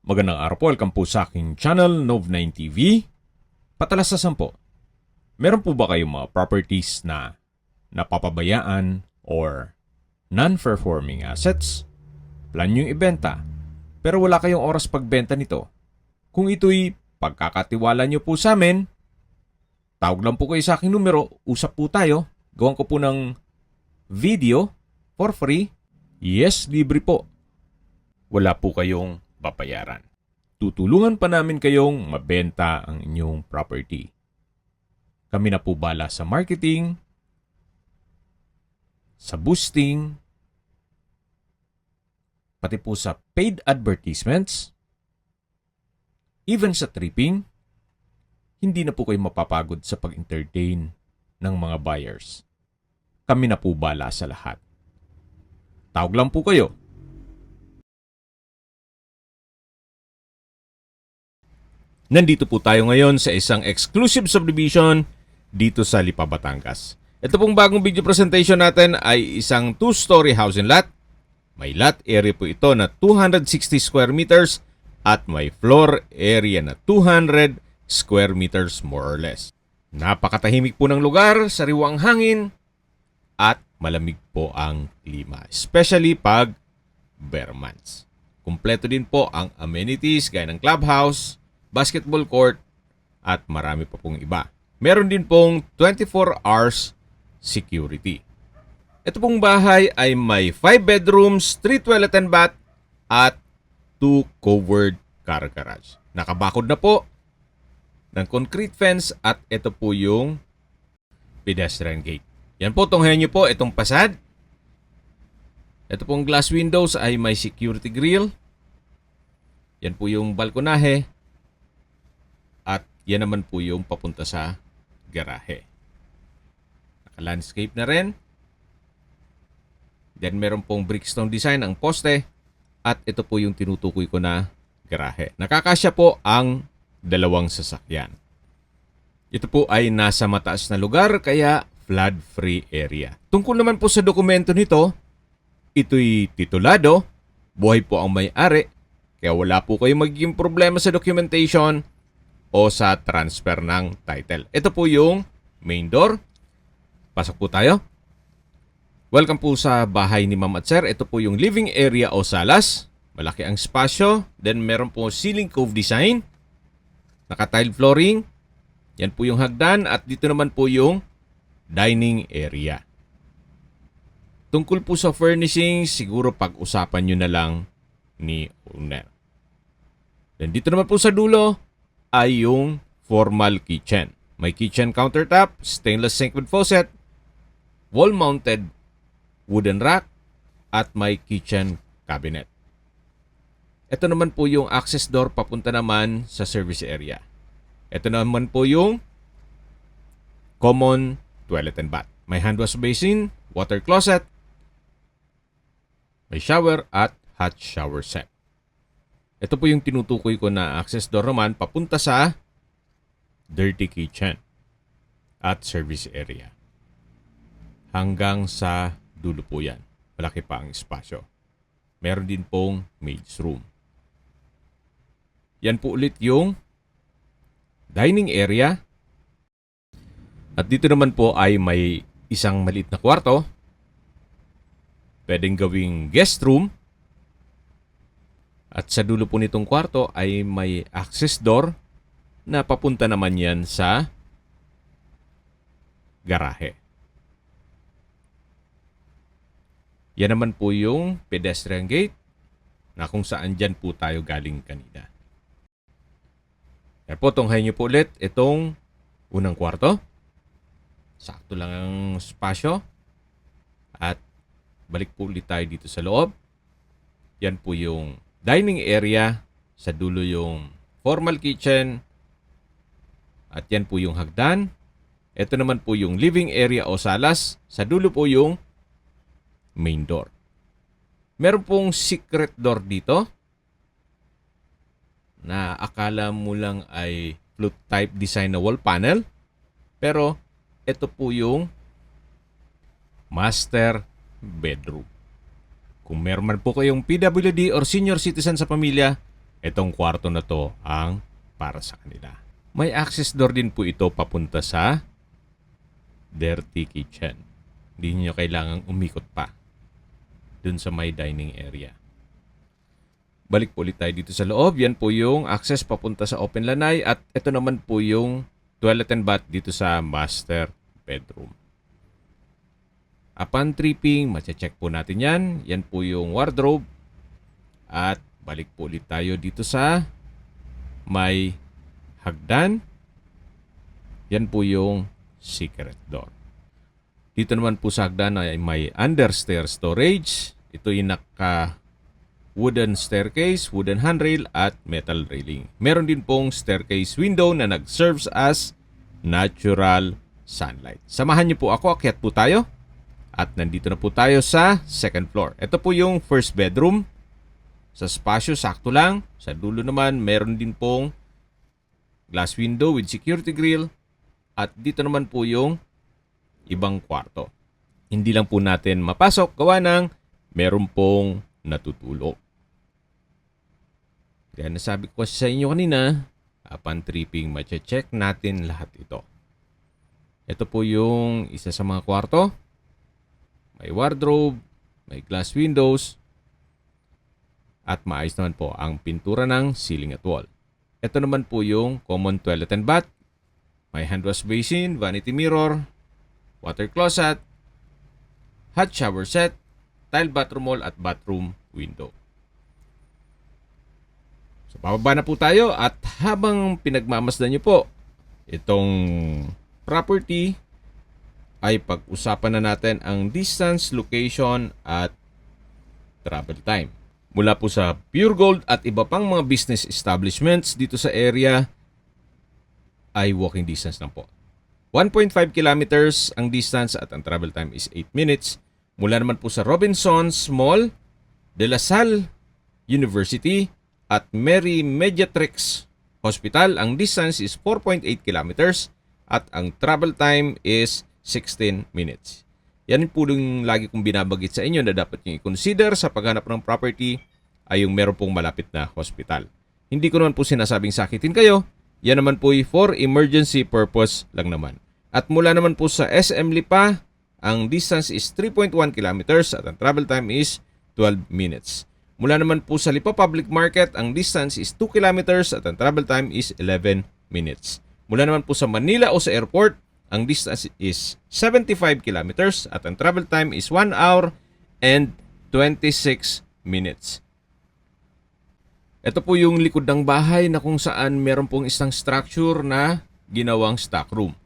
Magandang araw po, welcome po sa aking channel, Nov9 TV. Patalasasan po, meron po ba kayong mga properties na napapabayaan or non-performing assets? Plan nyo yung ibenta, pero wala kayong oras pagbenta nito. Kung ito'y pagkakatiwala nyo po sa amin, tawag lang po kayo sa aking numero, usap po tayo, gawan ko po ng video for free. Yes, libre po. Wala po kayong babayaran. Tutulungan pa namin kayong mabenta ang inyong property. Kami na po bala sa marketing, sa boosting, pati po sa paid advertisements, even sa tripping. Hindi na po kayo mapapagod sa pag-entertain ng mga buyers. Kami na po bala sa lahat. Tawag lang po kayo. Nandito po tayo ngayon sa isang exclusive subdivision dito sa Lipa, Batangas. Ito pong bagong video presentation natin ay isang 2-story house and lot. May lot area po ito na 260 square meters at may floor area na 200 square meters more or less. Napakatahimik po ng lugar, sariwang hangin at malamig po ang klima, especially pag bare months. Kumpleto din po ang amenities gaya ng clubhouse, basketball court, at marami pa pong iba. Meron din pong 24 hours security. Ito pong bahay ay may 5 bedrooms, 3 toilet and bath, at 2 covered car garage. Nakabakod na po ng concrete fence at ito po yung pedestrian gate. Yan po, tunghayan nyo po itong pasad. Ito pong glass windows ay may security grill. Yan po yung balkonahe. At yan naman po yung papunta sa garahe. Naka-landscape na rin. Then meron pong brickstone design ang poste. At ito po yung tinutukoy ko na garahe. Nakakasya po ang dalawang sasakyan. Ito po ay nasa mataas na lugar kaya flood-free area. Tungkol naman po sa dokumento nito, ito'y titulado, buhay po ang may-ari, kaya wala po kayong magiging problema sa documentation o sa transfer ng title. Ito po yung main door. Pasok po tayo. Welcome po sa bahay ni Ma'am at Sir. Ito po yung living area o salas. Malaki ang spasyo. Then meron po ceiling cove design. Naka-tile flooring. Yan po yung hagdan. At dito naman po yung dining area. Tungkol po sa furnishing, siguro pag-usapan nyo na lang ni owner. Then dito naman po sa dulo ay yung formal kitchen. May kitchen countertop, stainless sink with faucet, wall-mounted wooden rack, at may kitchen cabinet. Ito naman po yung access door papunta naman sa service area. Ito naman po yung common toilet and bath. May hand wash basin, water closet, may shower at hot shower set. Ito po yung tinutukoy ko na access door naman papunta sa dirty kitchen at service area. Hanggang sa dulo po yan. Malaki pa ang espasyo. Meron din pong maid's room. Yan po ulit yung dining area. At dito naman po ay may isang maliit na kwarto. Pwedeng gawing guest room. At sa dulo po nitong kwarto ay may access door na papunta naman yan sa garahe. Yan naman po yung pedestrian gate na kung saan dyan po tayo galing kanina. Yan po, tunghayin nyo po ulit itong unang kwarto. Sakto lang ang spasyo. At balik po ulit tayo dito sa loob. Yan po yung dining area, sa dulo yung formal kitchen, at yan po yung hagdan. Ito naman po yung living area o salas, sa dulo po yung main door. Meron pong secret door dito na akala mo lang ay flute type design na wall panel, pero ito po yung master bedroom. Kung meron man po kayong PWD or senior citizen sa pamilya, itong kwarto na to ang para sa kanila. May access door din po ito papunta sa dirty kitchen. Hindi niyo kailangang umikot pa dun sa may dining area. Balik po ulit tayo dito sa loob. Yan po yung access papunta sa open lanay at ito naman po yung toilet and bath dito sa master bedroom. Upon tripping, mache-check po natin yan. Yan po yung wardrobe. At balik po ulit tayo dito sa may hagdan. Yan po yung secret door. Dito naman po sa hagdan ay may understair storage. Ito yung naka wooden staircase, wooden handrail at metal railing. Meron din pong staircase window na nag-serves as natural sunlight. Samahan niyo po ako, akyat po tayo. At nandito na po tayo sa second floor. Ito po yung first bedroom. Sa spasyo, sakto lang. Sa dulo naman, meron din pong glass window with security grill. At dito naman po yung ibang kwarto. Hindi lang po natin mapasok gawa ng meron pong natutulog. Kaya nasabi ko sa inyo kanina, upon tripping, mache-check natin lahat ito. Ito po yung isa sa mga kwarto. May wardrobe, may glass windows, at maayos naman po ang pintura ng ceiling at wall. Ito naman po yung common toilet and bath. May hand wash basin, vanity mirror, water closet, hot shower set, tile bathroom wall at bathroom window. So, bababa na po tayo at habang pinagmamasdan nyo po itong property, ay pag-usapan na natin ang distance, location at travel time. Mula po sa Pure Gold at iba pang mga business establishments dito sa area ay walking distance lang po. 1.5 kilometers ang distance at ang travel time is 8 minutes. Mula naman po sa Robinsons Mall, De La Salle University at Mary Mediatrix Hospital, ang distance is 4.8 kilometers at ang travel time is 16 minutes. Yan po yung lagi kong binabagit sa inyo na dapat nyo i-consider sa paghanap ng property ay yung meron pong malapit na hospital. Hindi ko naman po sinasabing sakitin kayo. Yan naman po for emergency purpose lang naman. At mula naman po sa SM Lipa, ang distance is 3.1 kilometers at ang travel time is 12 minutes. Mula naman po sa Lipa Public Market, ang distance is 2 kilometers at ang travel time is 11 minutes. Mula naman po sa Manila o sa airport, ang distance is 75 kilometers at ang travel time is 1 hour and 26 minutes. Ito po yung likod ng bahay na kung saan meron pong isang structure na ginawang stockroom.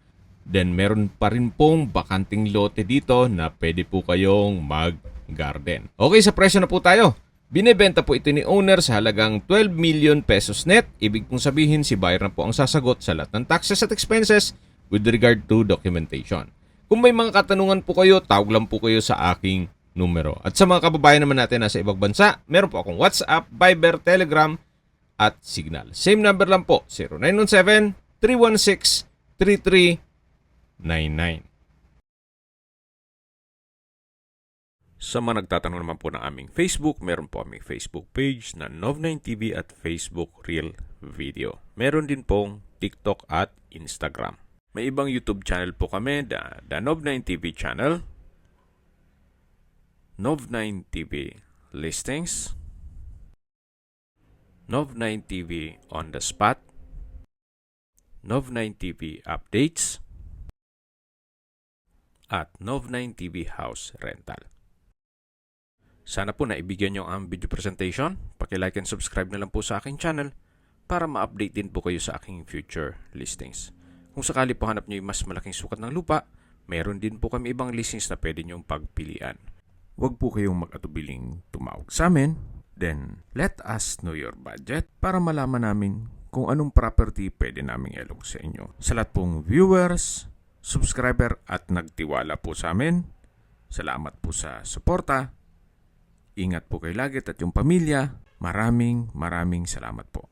Then meron pa rin pong bakanting lote dito na pwede po kayong mag-garden. Okay, sa presyo na po tayo. Binebenta po ito ni owner sa halagang 12 million pesos net. Ibig pong sabihin si buyer na po ang sasagot sa lahat ng taxes at expenses with regard to documentation. Kung may mga katanungan po kayo, tawag lang po kayo sa aking numero. At sa mga kababayan naman natin nasa ibang bansa, meron po akong WhatsApp, Viber, Telegram, at Signal. Same number lang po, 0917-316-3399. Sa mga nagtatanong naman po ng aming Facebook, meron po aming Facebook page na Nov9TV at Facebook Real Video. Meron din pong TikTok at Instagram. May ibang YouTube channel po kami, the Nov9TV channel, Nov9TV Listings, Nov9TV On The Spot, Nov9TV Updates, at Nov9TV House Rental. Sana po naibigyan nyo ang video presentation. Paki-like and subscribe na lang po sa aking channel para ma-update din po kayo sa aking future listings. Kung sakali po hanap nyo yung mas malaking sukat ng lupa, meron din po kami ibang listings na pwede nyong pagpilian. Huwag po kayong mag-atubiling tumawag sa amin. Then, let us know your budget para malaman namin kung anong property pwede naming ilog sa inyo. Sa lahat pong viewers, subscriber at nagtiwala po sa amin, salamat po sa suporta. Ingat po kayo lagi at yung pamilya. Maraming salamat po.